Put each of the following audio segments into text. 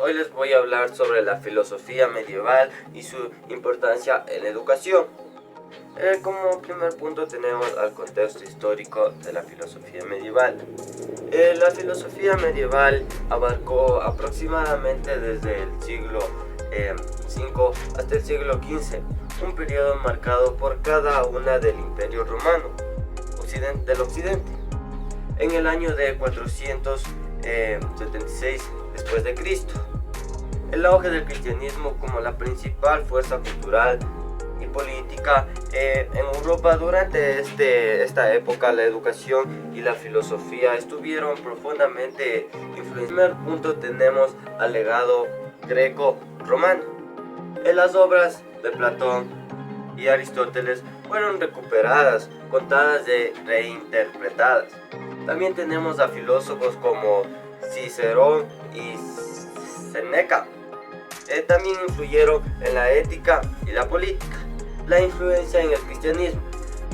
Hoy les voy a hablar sobre la filosofía medieval y su importancia en la educación. Como primer punto tenemos al contexto histórico de la filosofía medieval. La filosofía medieval abarcó aproximadamente desde el siglo V hasta el siglo XV, un periodo marcado por cada una del Imperio Romano del Occidente. En el año de 476 después de Cristo, el auge del cristianismo como la principal fuerza cultural y política en Europa. Durante esta época, la educación y la filosofía estuvieron profundamente influenciadas. En primer punto tenemos al legado greco-romano. Las obras de Platón y Aristóteles fueron recuperadas, contadas y reinterpretadas. También tenemos a filósofos como Cicerón y Séneca. También influyeron en la ética y la política. La influencia en el cristianismo.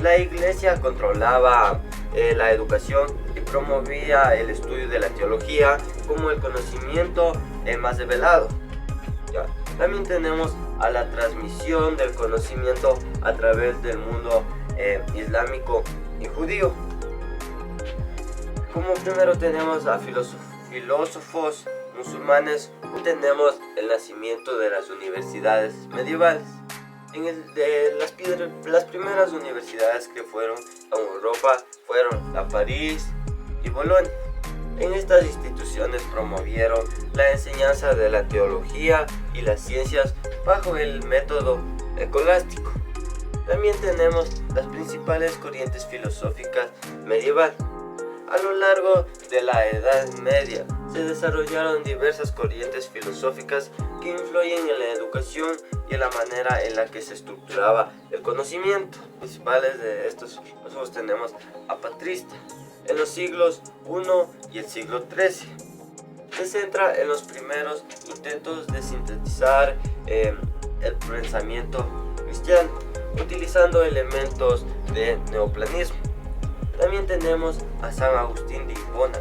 La iglesia controlaba la educación y promovía el estudio de la teología como el conocimiento más revelado. También tenemos a la transmisión del conocimiento a través del mundo islámico y judío. Como primero tenemos a filósofos musulmanes. Tenemos el nacimiento de las universidades medievales. Las primeras universidades que fueron a Europa fueron a París y Bolonia. En estas instituciones promovieron la enseñanza de la teología y las ciencias bajo el método escolástico. También tenemos las principales corrientes filosóficas medievales. A lo largo de la Edad Media se desarrollaron diversas corrientes filosóficas que influyen en la educación y en la manera en la que se estructuraba el conocimiento. Principales de estos filósofos tenemos a Patrista en los siglos I y el siglo XIII. Se centra en los primeros intentos de sintetizar el pensamiento cristiano, utilizando elementos de neoplanismo. También tenemos a San Agustín de Hipona,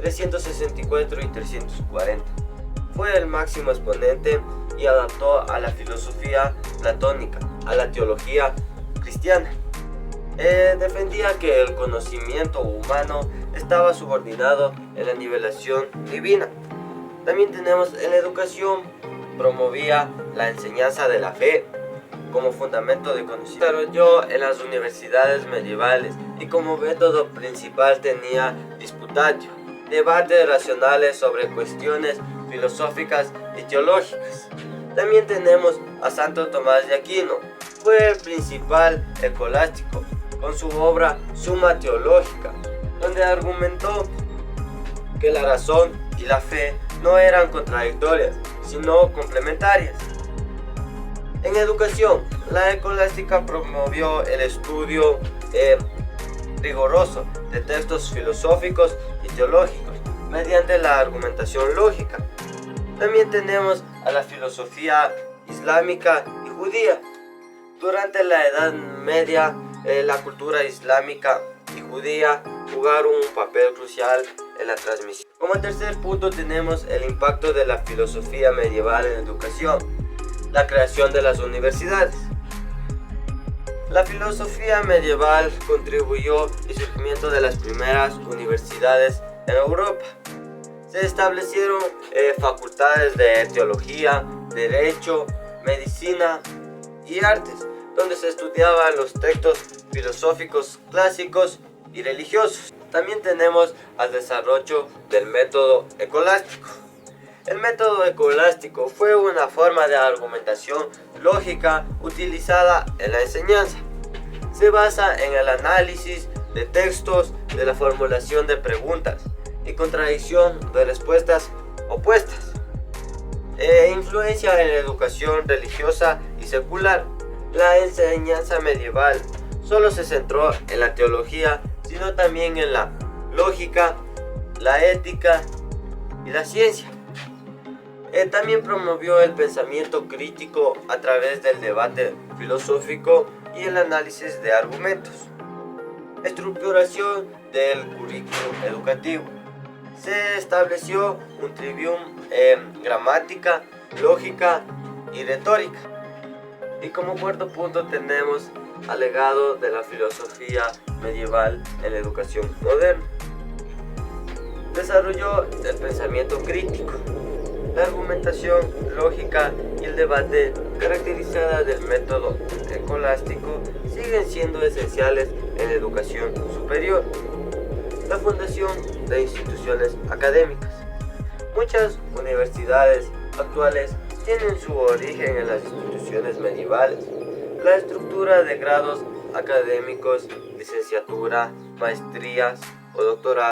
364 y 340. Fue el máximo exponente y adaptó a la filosofía platónica a la teología cristiana. Defendía que el conocimiento humano estaba subordinado en la nivelación divina. También tenemos en la educación, promovía la enseñanza de la fe como fundamento de conocimiento. Desarrolló en las universidades medievales y como método principal tenía disputatio, debates racionales sobre cuestiones filosóficas y teológicas. También tenemos a Santo Tomás de Aquino. Fue el principal escolástico con su obra Suma Teológica, donde argumentó que la razón y la fe no eran contradictorias, sino complementarias. En educación, la escolástica promovió el estudio riguroso de textos filosóficos y teológicos mediante la argumentación lógica. También tenemos a la filosofía islámica y judía. Durante la Edad Media, la cultura islámica y judía jugaron un papel crucial en la transmisión. Como tercer punto tenemos el impacto de la filosofía medieval en la educación. La creación de las universidades. La filosofía medieval contribuyó al surgimiento de las primeras universidades en Europa. Se establecieron facultades de teología, derecho, medicina y artes, donde se estudiaban los textos filosóficos clásicos y religiosos. También tenemos al desarrollo del método escolástico. El método escolástico fue una forma de argumentación lógica utilizada en la enseñanza. Se basa en el análisis de textos, de la formulación de preguntas y contradicción de respuestas opuestas. Influencia en la educación religiosa y secular. La enseñanza medieval solo se centró en la teología, sino también en la lógica, la ética y la ciencia. También promovió el pensamiento crítico a través del debate filosófico y el análisis de argumentos. Estructuración del currículo educativo. Se estableció un trivium gramática, lógica y retórica. Y como cuarto punto tenemos al legado de la filosofía medieval en la educación moderna. Desarrolló el pensamiento crítico, la argumentación lógica y el debate, caracterizada del método escolástico, siguen siendo esenciales en la educación superior. La fundación de instituciones académicas. Muchas universidades actuales tienen su origen en las instituciones medievales. La estructura de grados académicos, licenciatura, maestrías o doctorados